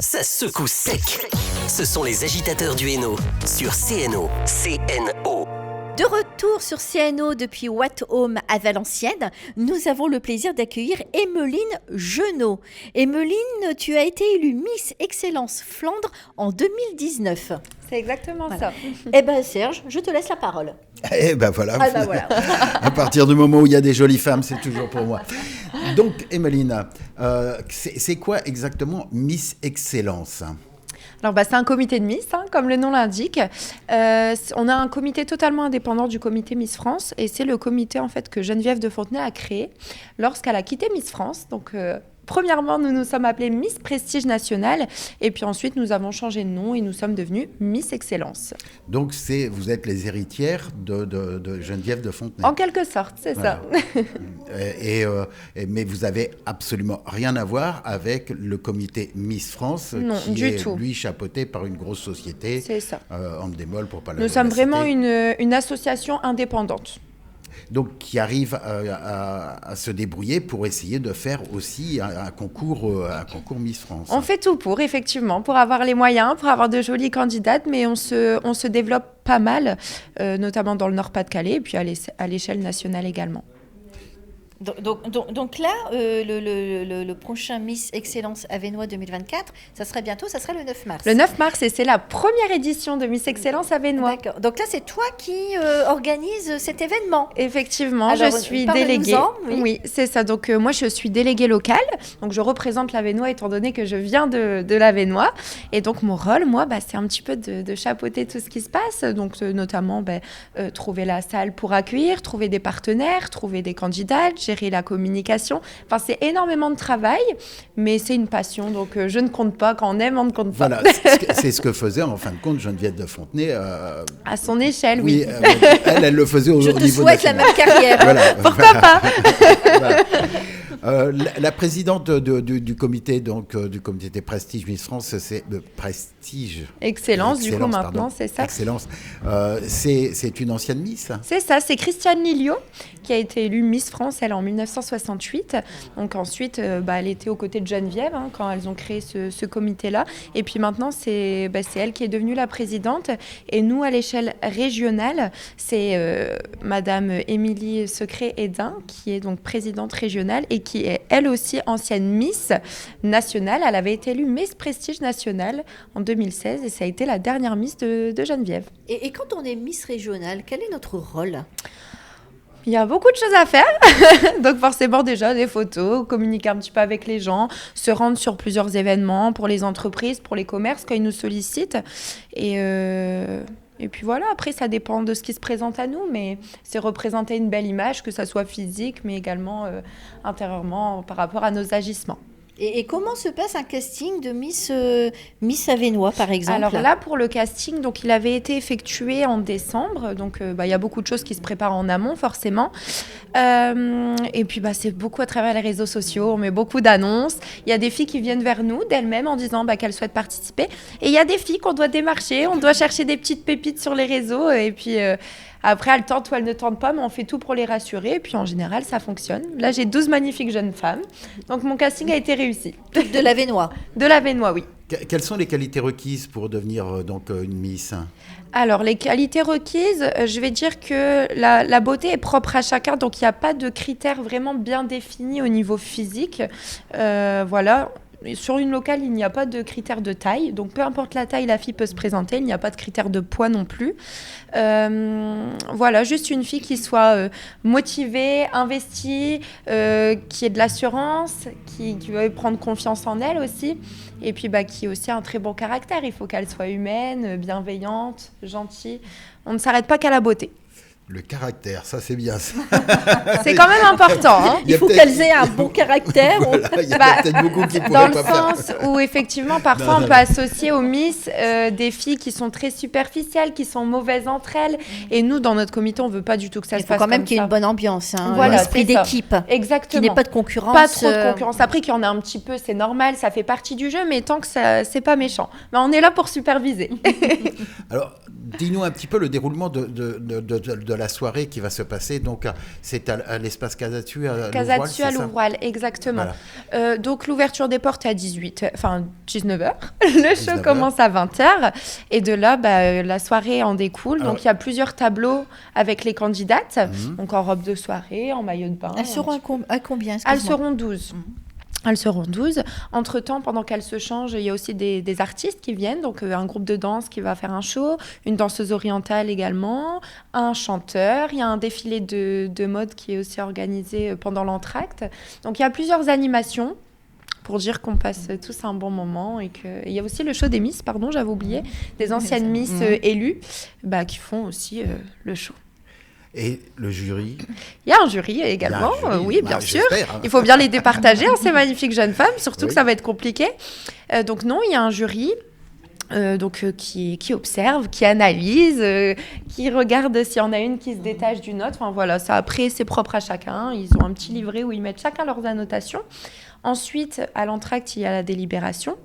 ça secoue sec. Ce sont les agitateurs du Hainaut sur CNO. CNO. De retour sur CNO depuis What Home à Valenciennes, nous avons le plaisir d'accueillir Emmeline Genot. Emmeline, tu as été élue Miss Excellence Flandre en 2019. C'est exactement ça. Eh bien Serge, je te laisse la parole. Eh ben voilà. Ah ben voilà. À partir du moment où il y a des jolies femmes, c'est toujours pour moi. Donc, Emmeline, c'est quoi exactement Miss Excellence ? Alors, c'est un comité de Miss, comme le nom l'indique. On a un comité totalement indépendant du comité Miss France et c'est le comité en fait que Geneviève de Fontenay a créé lorsqu'elle a quitté Miss France. Donc, premièrement, nous nous sommes appelés Miss Prestige National et puis ensuite, nous avons changé de nom et nous sommes devenus Miss Excellence. Donc, vous êtes les héritières de Geneviève de Fontenay. En quelque sorte, c'est voilà. Ça. Mais vous avez absolument rien à voir avec le comité Miss France, non, qui du est tout. lui chapeauté par une grosse société. C'est ça. En bémol pour pas la Nous sommes citer. vraiment une association indépendante. Donc, qui arrive à se débrouiller pour essayer de faire aussi un concours Miss France. On fait tout pour, effectivement, pour avoir les moyens, pour avoir de jolies candidates, mais on se développe pas mal, notamment dans le Nord-Pas-de-Calais, et puis à l'échelle nationale également. Donc là, le prochain Miss Excellence Avesnois 2024, ça serait bientôt, ça serait le 9 mars. Le 9 mars, et c'est la première édition de Miss Excellence Avesnois. D'accord. Donc là, c'est toi qui organise cet événement. Effectivement, alors, je suis déléguée. Oui, c'est ça. Donc moi, je suis déléguée locale. Donc je représente l'Avesnois étant donné que je viens de l'Avesnois. Et donc mon rôle, moi, c'est un petit peu de chapeauter tout ce qui se passe. Donc notamment, trouver la salle pour accueillir, trouver des partenaires, trouver des candidates, gérer la communication. Enfin, c'est énormément de travail, mais c'est une passion. Donc, je ne compte pas. Quand on aime, on ne compte pas. Voilà, c'est ce que faisait en fin de compte Geneviève de Fontenay. À son échelle, oui. Elle le faisait au niveau national. Je te souhaite la même carrière. Voilà, pourquoi pas. Voilà. La présidente du comité, donc du comité des Prestiges Miss France, c'est Prestige. Excellence, du coup, maintenant, c'est ça. Excellence. C'est une ancienne Miss. C'est ça, c'est Christiane Lilliot qui a été élue Miss France, elle, en 1968. Donc ensuite, elle était aux côtés de Geneviève quand elles ont créé ce comité-là. Et puis maintenant, c'est elle qui est devenue la présidente. Et nous, à l'échelle régionale, c'est Madame Émilie Secret-Hédin qui est donc présidente régionale et qui est elle aussi ancienne Miss nationale. Elle avait été élue Miss Prestige nationale en 2016 et ça a été la dernière Miss de Geneviève. Et quand on est Miss régionale, quel est notre rôle ? Il y a beaucoup de choses à faire, donc forcément déjà des photos, communiquer un petit peu avec les gens, se rendre sur plusieurs événements pour les entreprises, pour les commerces quand ils nous sollicitent. Et puis voilà, après ça dépend de ce qui se présente à nous, mais c'est représenter une belle image, que ça soit physique, mais également intérieurement par rapport à nos agissements. Et comment se passe un casting de Miss Avesnois, par exemple ? Alors là, pour le casting, donc, il avait été effectué en décembre. Donc, il y a beaucoup de choses qui se préparent en amont, forcément. Et puis, c'est beaucoup à travers les réseaux sociaux. On met beaucoup d'annonces. Il y a des filles qui viennent vers nous d'elles-mêmes en disant qu'elles souhaitent participer. Et il y a des filles qu'on doit démarcher. On doit chercher des petites pépites sur les réseaux. Et puis... après, elles tentent ou elles ne tentent pas, mais on fait tout pour les rassurer. Et puis, en général, ça fonctionne. Là, j'ai 12 magnifiques jeunes femmes. Donc, mon casting a été réussi. De l'Avesnois ? De l'Avesnois, oui. Quelles sont les qualités requises pour devenir une Miss ? Alors, les qualités requises, je vais dire que la beauté est propre à chacun. Donc, il n'y a pas de critères vraiment bien définis au niveau physique. Voilà. Sur une locale, il n'y a pas de critères de taille. Donc, peu importe la taille, la fille peut se présenter. Il n'y a pas de critères de poids non plus. Voilà, juste une fille qui soit motivée, investie, qui ait de l'assurance, qui veut prendre confiance en elle aussi. Et puis, qui ait aussi un très bon caractère. Il faut qu'elle soit humaine, bienveillante, gentille. On ne s'arrête pas qu'à la beauté. Le caractère, ça c'est bien ça. C'est quand même important. Il faut qu'elles aient un bon caractère. Voilà, il y a peut-être beaucoup qui dans pourraient le pas sens où effectivement parfois on peut associer aux Miss des filles qui sont très superficielles, qui sont mauvaises entre elles. Et nous, dans notre comité, on veut pas du tout que ça se passe comme ça. Il faut quand même qu'il y ait une bonne ambiance, voilà, un esprit d'équipe. Exactement. Qu'il n'y ait pas de concurrence. Pas trop de concurrence. Après qu'il y en a un petit peu, c'est normal, ça fait partie du jeu, mais tant que ça, c'est pas méchant. Mais on est là pour superviser. Alors, dis-nous un petit peu le déroulement de la soirée qui va se passer. Donc, c'est à l'espace Casatu à Louvroil, Casatu à Louvroil, exactement. Voilà. Donc, l'ouverture des portes est à 19h. Le show 19h. commence à 20h. Et de là, la soirée en découle. Alors, donc, il y a plusieurs tableaux avec les candidates. Donc, en robe de soirée, en maillot de bain. Elles seront à combien? Elles Excuse-moi. seront 12. Elles seront 12. Entre-temps, pendant qu'elles se changent, il y a aussi des artistes qui viennent. Donc, un groupe de danse qui va faire un show, une danseuse orientale également, un chanteur. Il y a un défilé de mode qui est aussi organisé pendant l'entracte. Donc, il y a plusieurs animations pour dire qu'on passe tous un bon moment. Et il y a aussi le show des Miss, pardon, j'avais oublié, des anciennes Miss élues qui font aussi le show. Et le jury? Il y a un jury également, Il y a un jury. oui, bien sûr. J'espère, hein. Il faut bien les départager, ces magnifiques jeunes femmes, surtout Oui. que ça va être compliqué. Donc non, il y a un jury qui observe, qui analyse, qui regarde s'il y en a une qui se détache d'une autre. Enfin voilà, ça après, c'est propre à chacun. Ils ont un petit livret où ils mettent chacun leurs annotations. Ensuite, à l'entracte, il y a la délibération.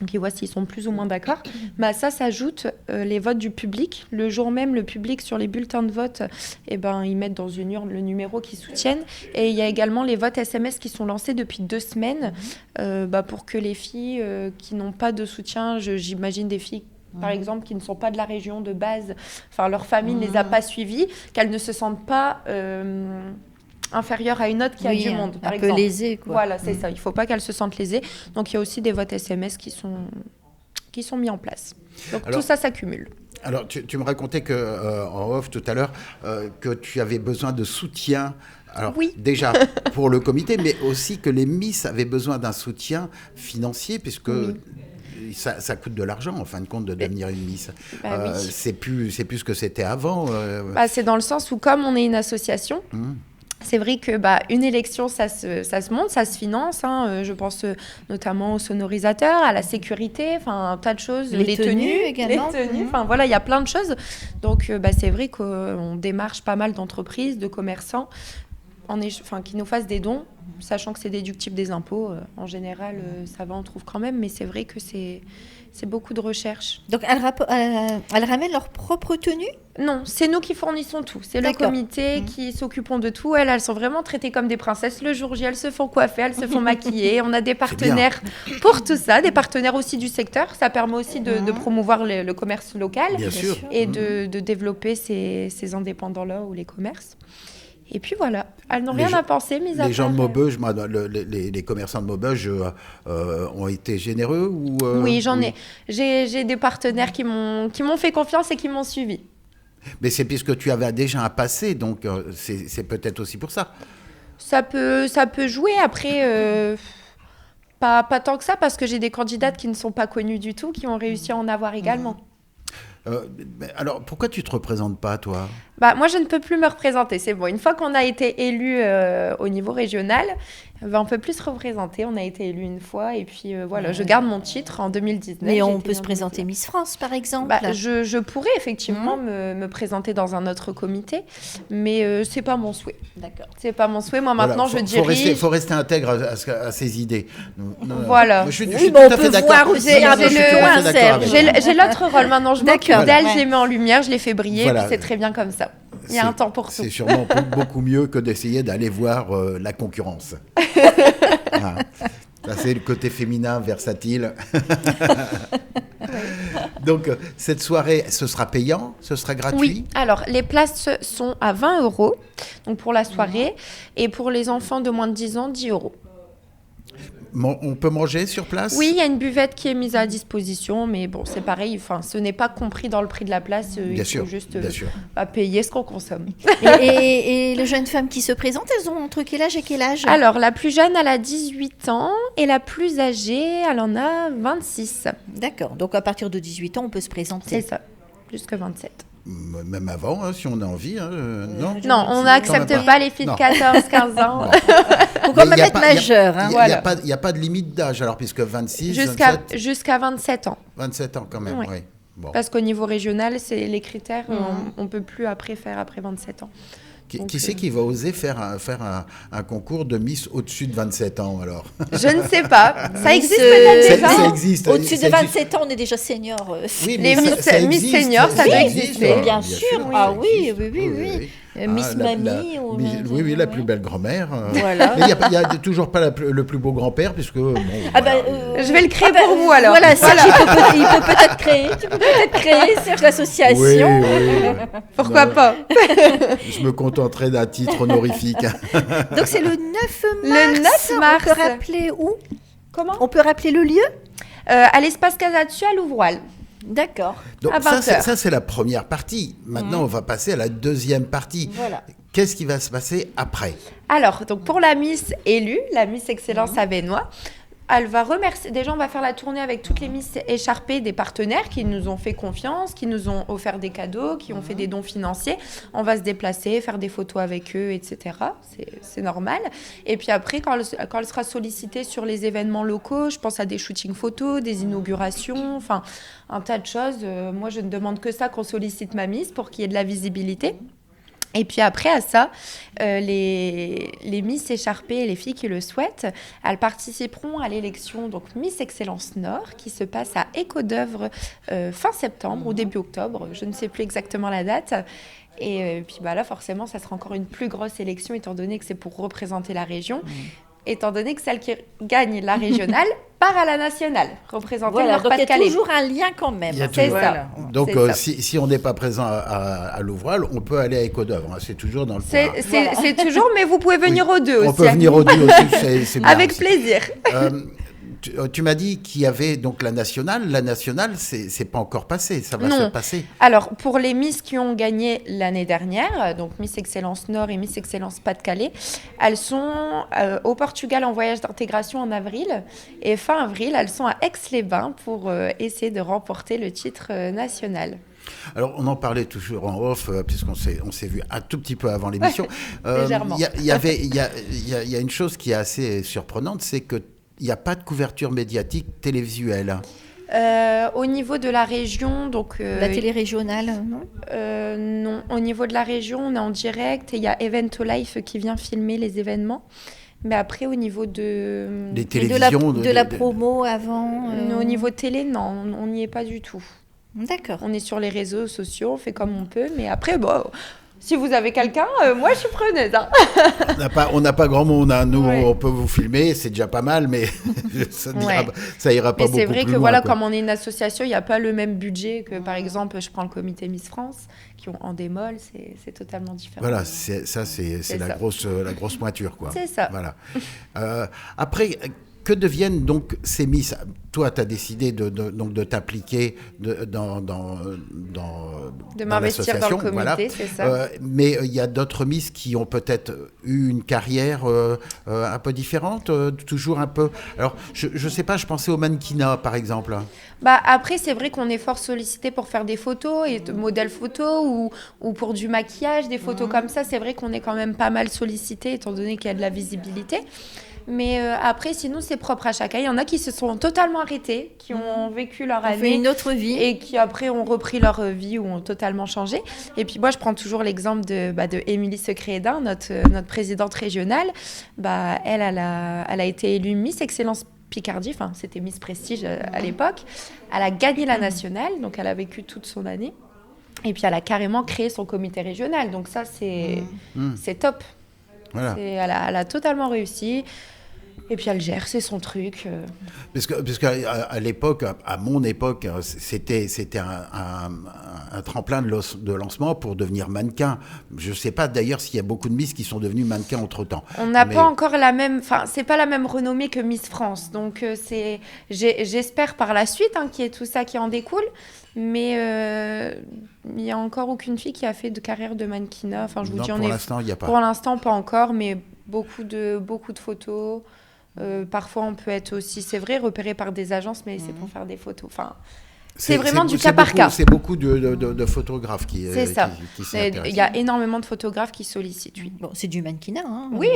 Donc, ils voient s'ils sont plus ou moins d'accord. Ça s'ajoute les votes du public. Le jour même, le public, sur les bulletins de vote, ils mettent dans une urne le numéro qu'ils soutiennent. Et il y a également les votes SMS qui sont lancés depuis 2 semaines pour que les filles qui n'ont pas de soutien, j'imagine des filles par exemple, qui ne sont pas de la région de base, enfin leur famille ne les a pas suivies, qu'elles ne se sentent pas inférieure à une autre qui a du monde, par exemple. Un peu lésée, quoi. Voilà, c'est ça. Il ne faut pas qu'elles se sentent lésées. Donc, il y a aussi des votes SMS qui sont mis en place. Donc, Alors, tout ça s'accumule. Alors, tu me racontais en off tout à l'heure que tu avais besoin de soutien. Alors, oui. Déjà pour le comité, mais aussi que les Miss avaient besoin d'un soutien financier, puisque ça coûte de l'argent, en fin de compte, de devenir une Miss. Oui. C'est plus ce que c'était avant. C'est dans le sens où, comme on est une association, c'est vrai que une élection, ça se monte, ça se finance. Je pense notamment aux sonorisateurs, à la sécurité, enfin un tas de choses. Les tenues également. Les tenues, enfin voilà, il y a plein de choses. Donc c'est vrai qu'on démarche pas mal d'entreprises, de commerçants, qui nous fassent des dons, sachant que c'est déductible des impôts. En général, ça va, on trouve quand même, mais c'est vrai que c'est beaucoup de recherche. Donc, elles ramènent leur propre tenue? Non, c'est nous qui fournissons tout. C'est le comité qui s'occupons de tout. Elles sont vraiment traitées comme des princesses. Le jour J, elles se font coiffer, elles se font maquiller. On a des partenaires pour tout ça, des partenaires aussi du secteur. Ça permet aussi de promouvoir le commerce local. Bien sûr. Et de développer ces indépendants-là ou les commerces. Et puis voilà, elles n'ont rien à penser, mis à part... Les gens de Maubeuge, les commerçants de Maubeuge ont été généreux ou Oui, j'en ai. J'ai des partenaires qui m'ont fait confiance et qui m'ont suivi. Mais c'est puisque tu avais déjà un passé, donc c'est peut-être aussi pour ça. Ça peut jouer. Après, pas tant que ça, parce que j'ai des candidates qui ne sont pas connues du tout, qui ont réussi à en avoir également. Alors, pourquoi tu ne te représentes pas, toi ? Moi, je ne peux plus me représenter. C'est bon. Une fois qu'on a été élu au niveau régional, on ne peut plus se représenter. On a été élu une fois. Et puis, voilà, je garde mon titre en 2019. Mais on peut se présenter Miss France, par exemple. Je pourrais effectivement me présenter dans un autre comité. Mais ce n'est pas mon souhait. D'accord. C'est pas mon souhait. Moi, maintenant, je dirige... Il faut rester intègre à ses idées. Voilà. Je suis tout à fait d'accord. J'ai l'autre rôle maintenant. Je m'occupe d'elle, je les mets en lumière, je les fais briller. Voilà. Puis c'est très bien comme ça. Il y a un temps pour tout. C'est sûrement beaucoup mieux que d'essayer d'aller voir la concurrence. Ça, c'est le côté féminin, versatile. Donc, cette soirée, ce sera payant? Ce sera gratuit? Oui. Alors, les places sont à 20 € donc pour la soirée. Et pour les enfants de moins de 10 ans, 10 €. On peut manger sur place? Oui, il y a une buvette qui est mise à disposition, mais bon, c'est pareil, ce n'est pas compris dans le prix de la place. Il faut juste payer ce qu'on consomme. Et les jeunes femmes qui se présentent, elles ont entre quel âge et quel âge? Alors, la plus jeune, elle a 18 ans et la plus âgée, elle en a 26. D'accord, donc à partir de 18 ans, on peut se présenter. C'est ça, jusqu'à 27. Même avant, si on a envie. Non, on n'accepte pas les filles de 14-15 ans. Il faut quand même être majeur. Il n'y a pas de limite d'âge, alors, puisque 26, jusqu'à 27 ans. 27 ans quand même, oui. Bon. Parce qu'au niveau régional, c'est les critères, on ne peut plus faire après 27 ans. Qui c'est qui va oser faire un concours de Miss au-dessus de 27 ans alors? Je ne sais pas. Ça Miss, existe peut-être déjà. Ça existe. Au-dessus Ça de existe. 27 ans, on est déjà senior. Oui, Les mais Miss existe, seniors, ça doit exister. Bien sûr. ça Ah oui, existe. oui. Miss la- Mamie. la- ou- oui, la plus belle grand-mère. Voilà. Mais il n'y a toujours pas le plus beau grand-père, puisque. Bon, Ah voilà. Je vais le créer pour vous alors. Voilà, Serge, il peut peut-être créer. Tu peux peut-être créer, Serge, l'association. Oui. Pourquoi Non, pas? Je me contenterai d'un titre honorifique. Donc c'est le 9 mars. Le 9 mars. On peut rappeler où? Comment? On peut rappeler le lieu? À l'espace Casatsu à Louvroil. D'accord. Donc À 20 ça, c'est la première partie. Maintenant, on va passer à la deuxième partie. Voilà. Qu'est-ce qui va se passer après? Alors, donc pour la Miss élue, la Miss Excellence Avesnois, elle va remercier. Déjà, on va faire la tournée avec toutes les Miss écharpées des partenaires qui nous ont fait confiance, qui nous ont offert des cadeaux, qui ont fait des dons financiers. On va se déplacer, faire des photos avec eux, etc. C'est normal. Et puis après, quand elle sera sollicitée sur les événements locaux, je pense à des shootings photos, des inaugurations, enfin, un tas de choses. Moi, je ne demande que ça, qu'on sollicite ma Miss pour qu'il y ait de la visibilité. Et puis après, à ça, les Miss écharpées et les filles qui le souhaitent, elles participeront à l'élection donc Miss Excellence Nord qui se passe à Écho d'Œuvre fin septembre ou début octobre, je ne sais plus exactement la date. Et puis là, forcément, ça sera encore une plus grosse élection étant donné que c'est pour représenter la région. Étant donné que celle qui gagne la régionale part à la nationale, représenter Voilà, le donc il y a Nord-Pas-de-Calais. toujours un lien quand même. Il y a C'est toujours- ça. Donc, C'est ça. si on n'est pas présent à Louvroil, on peut aller à Écho d'Œuvre. Hein. C'est toujours dans le programme. C'est toujours, mais vous pouvez venir aux deux On aussi. peut venir aux deux aussi, c'est bien Avec aussi. plaisir. Tu m'as dit qu'il y avait donc la nationale. La nationale, c'est pas encore passé. Ça va Non. se passer. Alors, pour les Miss qui ont gagné l'année dernière, donc Miss Excellence Nord et Miss Excellence Pas-de-Calais, elles sont au Portugal en voyage d'intégration en avril. Et fin avril, elles sont à Aix-les-Bains pour essayer de remporter le titre national. Alors, on en parlait toujours en off, puisqu'on s'est vu un tout petit peu avant l'émission. Légèrement. Il y a une chose qui est assez surprenante, c'est qu'il n'y a pas de couverture médiatique télévisuelle. Au niveau de la région, donc... La télé régionale, non? non, au niveau de la région, on est en direct et il y a Evento Life qui vient filmer les événements. Mais après, au niveau de... Les Et télévisions. de la promo avant Au niveau télé, non, on n'y est pas du tout. D'accord. On est sur les réseaux sociaux, on fait comme on peut, mais après, bon, si vous avez quelqu'un, moi je suis preneuse. Hein. On n'a pas grand monde. Hein. Nous, Ouais. on peut vous filmer, c'est déjà pas mal, mais ça ira pas Mais beaucoup c'est vrai plus que loin, voilà, quoi. comme on est une association, il n'y a pas le même budget que par exemple, je prends le comité Miss France, qui ont en démol, c'est totalement différent. Voilà, c'est la grosse pointure, quoi. C'est ça. Voilà. Après, que deviennent donc ces Miss? Toi, tu as décidé donc de t'appliquer dans m'investir dans le l'association, comité, voilà. c'est ça. Mais il y a d'autres Miss qui ont peut-être eu une carrière un peu différente, toujours un peu... Alors, je ne sais pas, je pensais au mannequinat, par exemple. Bah, après, c'est vrai qu'on est fort sollicité pour faire des photos, et modèles photos ou pour du maquillage, des photos comme ça. C'est vrai qu'on est quand même pas mal sollicité étant donné qu'il y a de la visibilité. Mais après, sinon, c'est propre à chacun. Il y en a qui se sont totalement arrêtés, qui ont vécu leur On fait année une autre vie. et qui après ont repris leur vie ou ont totalement changé. Et puis moi, je prends toujours l'exemple de Émilie Secret-Hédin, notre présidente régionale. Elle a été élue Miss Excellence Picardie, enfin c'était Miss Prestige à l'époque. Elle a gagné la nationale, donc elle a vécu toute son année. Et puis elle a carrément créé son comité régional. Donc ça, c'est top. Voilà. Elle a totalement réussi. Et puis elle gère, c'est son truc. Parce qu'à l'époque, à mon époque, c'était un tremplin de lancement pour devenir mannequin. Je ne sais pas d'ailleurs s'il y a beaucoup de Miss qui sont devenues mannequins entre-temps. On n'a pas encore la même... Enfin, c'est pas la même renommée que Miss France. Donc, j'espère par la suite qu'il y ait tout ça qui en découle. Mais il n'y a encore aucune fille qui a fait de carrière de mannequinat. Enfin, je vous dis, pour l'instant, il n'y a pas. Pour l'instant, pas encore, mais beaucoup de photos. Parfois, on peut être aussi, c'est vrai, repéré par des agences, mais c'est pour faire des photos. Enfin, c'est vraiment du cas par cas. C'est beaucoup de photographes qui s'y intéressent. Il y a énormément de photographes qui sollicitent, oui. Bon, c'est du mannequinat. Hein. Oui,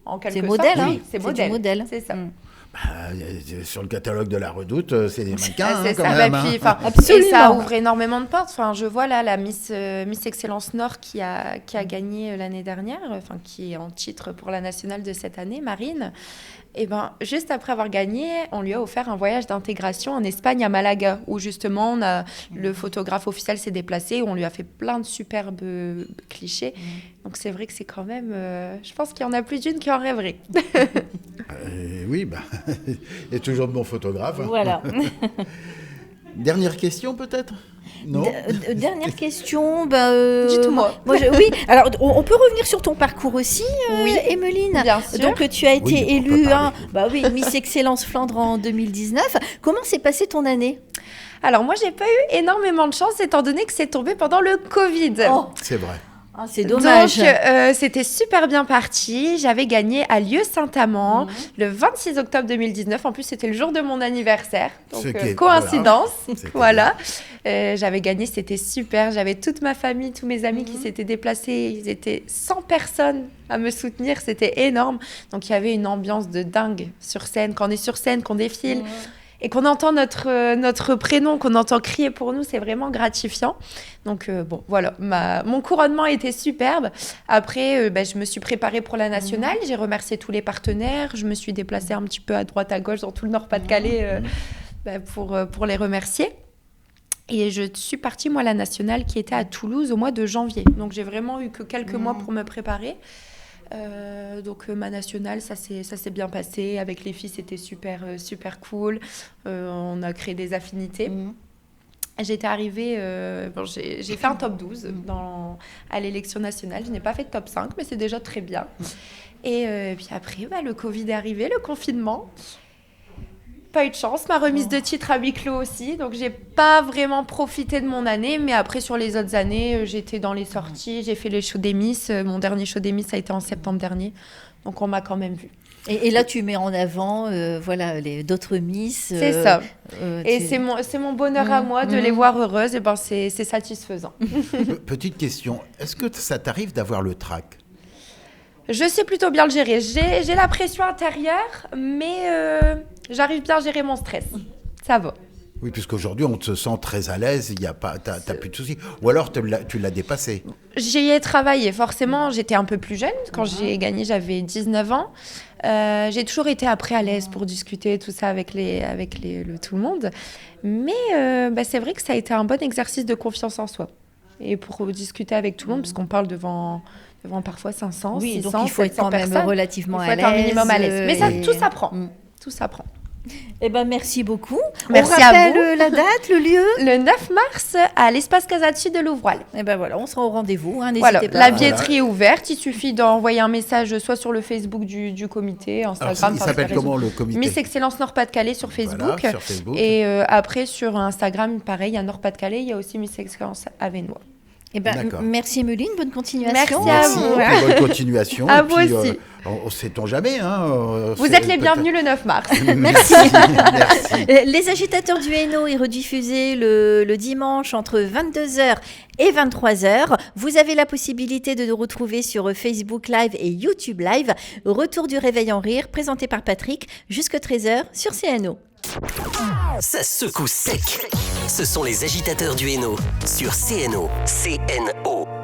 en quelque sorte. C'est modèle, hein. Oui, c'est du modèle. C'est ça. Sur le catalogue de la Redoute, c'est des mannequins, C'est quand ça, même. bah, puis, Absolument. et ça ouvre énormément de portes. Enfin, je vois là la Miss Excellence Nord qui a gagné l'année dernière, qui est en titre pour la nationale de cette année, Marine. Et ben, juste après avoir gagné, on lui a offert un voyage d'intégration en Espagne, à Malaga, où justement le photographe officiel s'est déplacé, où on lui a fait plein de superbes clichés. Donc c'est vrai que c'est quand même... je pense qu'il y en a plus d'une qui en rêverait. Oui, il y a toujours de bons photographes. Voilà. Dernière question, peut-être? Non. Dernière question. Dites-moi. Oui, alors on peut revenir sur ton parcours aussi, Oui, Emmeline. bien sûr. Donc tu as été Oui, on peut élue parler. Miss Excellence Flandre en 2019. Comment s'est passée ton année? Alors moi, j'ai pas eu énormément de chance, étant donné que c'est tombé pendant le Covid. Oh, C'est vrai. c'est dommage. Donc, c'était super bien parti. J'avais gagné à Lieu-Saint-Amand le 26 octobre 2019. En plus, c'était le jour de mon anniversaire. Donc, Ce qui est- coïncidence. C'était Voilà. J'avais gagné, c'était super. J'avais toute ma famille, tous mes amis qui s'étaient déplacés. Ils étaient 100 personnes à me soutenir. C'était énorme. Donc, il y avait une ambiance de dingue sur scène. Quand on est sur scène, qu'on défile et qu'on entend notre prénom, qu'on entend crier pour nous, c'est vraiment gratifiant. Donc, voilà, mon couronnement était superbe. Après, je me suis préparée pour la nationale. J'ai remercié tous les partenaires. Je me suis déplacée un petit peu à droite, à gauche, dans tout le Nord-Pas-de-Calais pour les remercier. Et je suis partie, moi, à la nationale qui était à Toulouse au mois de janvier. Donc, j'ai vraiment eu que quelques mois pour me préparer. Donc ma nationale, ça s'est bien passé. Avec les filles, c'était super cool. On a créé des affinités. J'étais arrivée, j'ai fait un top 12 à l'élection nationale. Je n'ai pas fait de top 5, mais c'est déjà très bien. Et puis après, le Covid est arrivé, le confinement. Pas eu de chance, ma remise de titre à huis clos aussi, donc j'ai pas vraiment profité de mon année, mais après sur les autres années, j'étais dans les sorties, j'ai fait les shows des Miss, mon dernier show des Miss a été en septembre dernier, donc on m'a quand même vue. Et là, tu mets en avant d'autres Miss. C'est ça. Et c'est mon bonheur à moi de les voir heureuses, et c'est satisfaisant. Petite question, est-ce que ça t'arrive d'avoir le trac? Je sais plutôt bien le gérer. J'ai la pression intérieure, mais j'arrive bien à gérer mon stress. Ça va. Oui, puisqu'aujourd'hui, on te sent très à l'aise, t'as plus de soucis. Ou alors, tu l'as dépassé. J'y ai travaillé. Forcément, j'étais un peu plus jeune. Quand j'ai gagné, j'avais 19 ans. J'ai toujours été après à l'aise pour discuter, tout ça, avec tout le monde. Mais c'est vrai que ça a été un bon exercice de confiance en soi. Et pour discuter avec tout le monde, parce qu'on parle devant parfois 500, Oui, 600, donc il faut être 700 quand même personnes. relativement à Il faut l'aise. être un minimum à l'aise. Mais tout s'apprend. Mm. Tout s'apprend. Eh ben, merci beaucoup. Merci on à rappelle vous. la date, le lieu. Le 9 mars, à l'espace Casacci de Louvroil. Eh ben voilà, on sera au rendez-vous. N'hésitez Voilà, pas. la billetterie est ouverte. Il suffit d'envoyer un message soit sur le Facebook du comité, Instagram. Alors, il enfin, s'appelle sur les comment réseaux. le comité? Miss Excellence Nord-Pas-de-Calais sur Facebook. Voilà, sur Facebook. Et après, sur Instagram, pareil, il y a Nord-Pas-de-Calais, il y a aussi Miss Excellence Avesnois. Eh ben, D'accord. merci Emeline, bonne continuation. Merci à Merci, vous. puis bonne continuation. À Et vous puis, aussi. on sait-on jamais. Hein, Vous êtes les bienvenus le 9 mars. Merci. Merci. Les agitateurs du Hainaut est rediffusé le dimanche entre 22h et 23h. Vous avez la possibilité de nous retrouver sur Facebook Live et YouTube Live. Retour du Réveil en Rire, présenté par Patrick, jusqu'à 13h sur CNO. Ça secoue sec. Ce sont les agitateurs du Hainaut sur CNO. CNO.